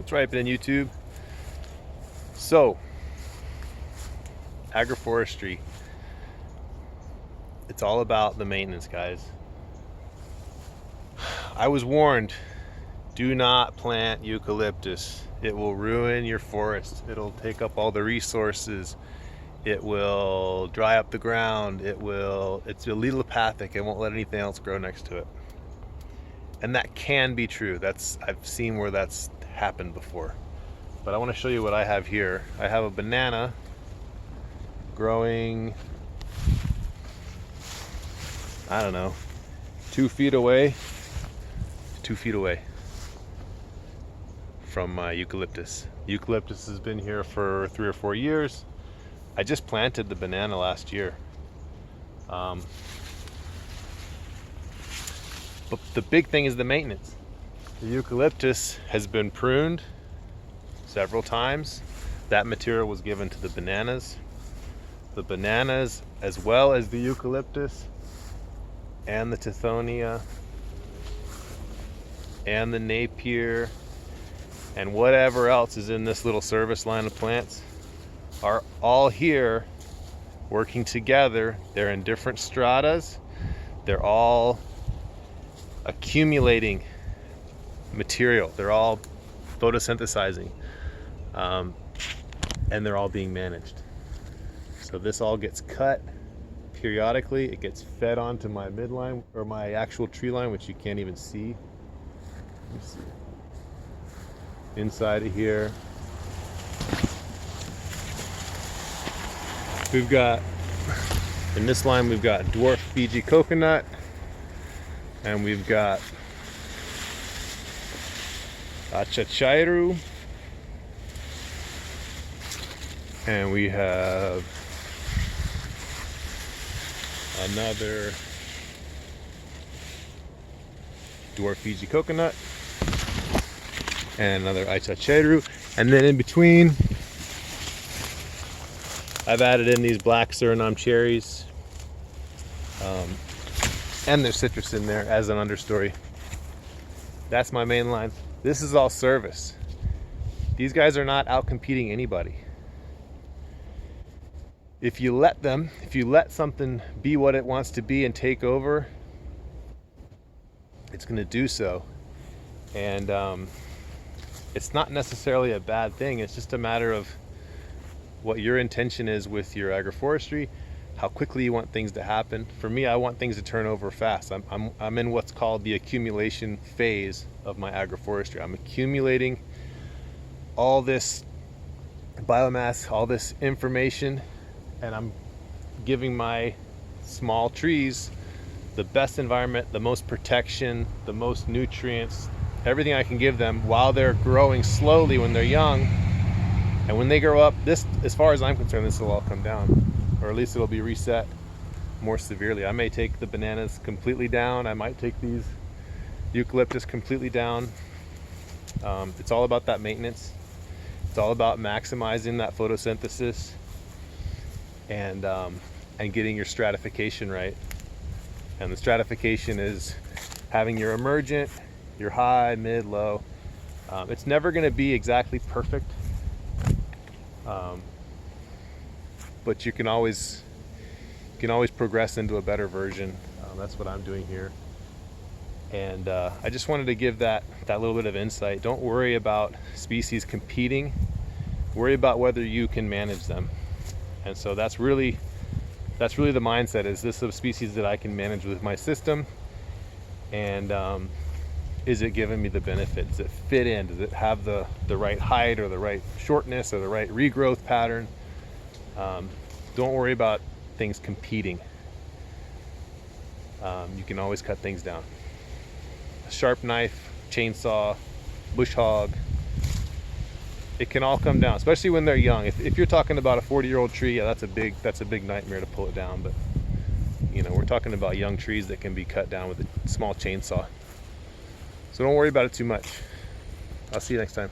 What's ripening, YouTube? So, agroforestry. It's all about the maintenance, guys. I was warned, do not plant eucalyptus. It will ruin your forest. It'll take up all the resources. It will dry up the ground. It's allelopathic. It won't let anything else grow next to it. And that can be true. I've seen where that's happened before. But I want to show you what I have here. I have a banana growing, I don't know, 2 feet away from my eucalyptus. Eucalyptus has been here for 3 or 4 years. I just planted the banana last year. But the big thing is the maintenance. The eucalyptus has been pruned several times. That material was given to the bananas. The bananas, as well as the eucalyptus and the tithonia and the napier and whatever else is in this little service line of plants, are all here working together. They're in different stratas. They're all accumulating material. They're all photosynthesizing. And they're all being managed. So this all gets cut periodically. It gets fed onto my midline, or my actual tree line, which you can't even see. Let me see. Inside of here, we've got, in this line, we've got dwarf Fiji coconut, and we've got achachairu, and we have another dwarf Fiji coconut and another achachairu, and then in between I've added in these black Suriname cherries, and there's citrus in there as an understory. That's my main line. This is all service. These guys are not out competing anybody. If you let something be what it wants to be and take over, it's going to do so. And it's not necessarily a bad thing. It's just a matter of what your intention is with your agroforestry, how quickly you want things to happen. For me, I want things to turn over fast. I'm in what's called the accumulation phase of my agroforestry. I'm accumulating all this biomass, all this information, and I'm giving my small trees the best environment, the most protection, the most nutrients, everything I can give them while they're growing slowly when they're young. And when they grow up, this, as far as I'm concerned, this will all come down, or at least it'll be reset more severely. I may take the bananas completely down. I might take these eucalyptus completely down. It's all about that maintenance. It's all about maximizing that photosynthesis and getting your stratification right. And the stratification is having your emergent, your high, mid, low. It's never going to be exactly perfect, but you can always progress into a better version. That's what I'm doing here. And I just wanted to give that little bit of insight. Don't worry about species competing. Worry about whether you can manage them. And so that's really the mindset. Is this a species that I can manage with my system? And is it giving me the benefit? Does it fit in? Does it have the right height, or the right shortness, or the right regrowth pattern? Don't worry about things competing. You can always cut things down. A sharp knife, chainsaw, bush hog, it can all come down, especially when they're young. If you're talking about a 40-year-old tree, yeah, that's a big nightmare to pull it down. But you know, we're talking about young trees that can be cut down with a small chainsaw. So don't worry about it too much. I'll see you next time.